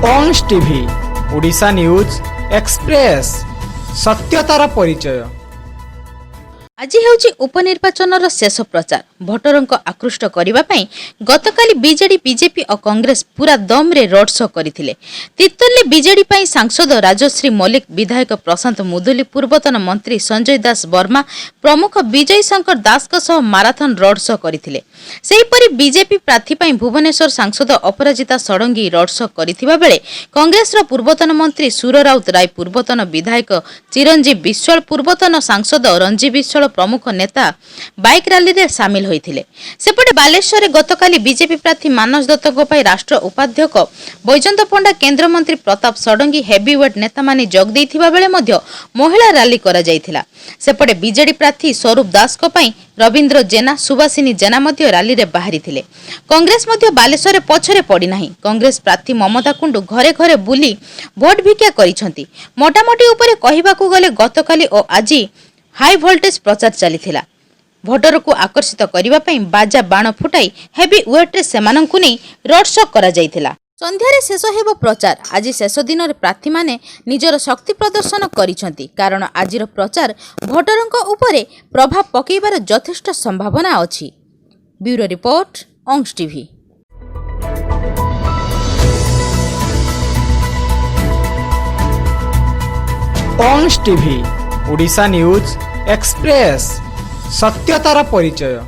Ounce TV Odisha news express सत्यतार परिचय। आज हेउची उपनिर्वाचन शेष प्रचार भोटर आकृष्ट करने गतकाली बीजेडी बीजेपी और कांग्रेस पूरा दम रे रोड शो करथिले। तिर्तोलले बीजेडी सांसद राजश्री मल्लिक, विधायक प्रशांत मुदुली, पूर्वतन मंत्री संजय दास वर्मा प्रमुख विजय शंकर दास माराथन रोड शो करथिले। सेहीपरि बीजेपी प्रार्थी भुवनेश्वर सांसद अपराजिता षडंगी रोड शो करथिबा बेले कांग्रेस पूर्वतन मंत्री सुर राउत राय, पूर्वतन विधायक चिरंजीव विश्वाल, पूर्वतन सांसद रंजीव विश्वाल प्रमुख नेता बाइक रैली रे शामिल होइथिले। सेपटे बालेश्वर गतकाली बीजेपी प्रार्थी मानस दत्तक राष्ट्र उपाध्यक्ष बैजंत पंडा, केंद्र मंत्री प्रताप षडंगी, हेवीवेट नेता माने जोग देथिबा बेले मध्य महिला रैली करा जायथिला। सेपटे बीजेडी प्रार्थी स्वरूप दास रविंद्र जेना, सुभाषिनी जेना मध्य रैली रे बाहरी थिले। कांग्रेस मध्य बालेश्वर पछरे पड़ी नाही। कांग्रेस प्रार्थी ममता कुंडू घरे घरे बुली भोट भिक्षा करिसंती। मोटामोटी उपरे कहिबाकू गले गतकाली और आजी हाई वोल्टेज प्रचार चली। भोटर को आकर्षित करने बाजा बाण फुटाई हेवी वेट रे सेमानंकु नै रोड शो करा जायथिला। संध्यारे शेष हेबो प्रचार। आज शेष दिन रे प्रार्थी माने निजर शक्ति प्रदर्शन करिसंती, कारण आजिर प्रचार भोटरंक उपरे प्रभाव पकेइबार यथेष्ट संभावना अछि। ब्यूरो रिपोर्ट, ऑंस टीवी। ऑंस टीवी ओडिशा न्यूज एक्सप्रेस सत्यतार परिचय।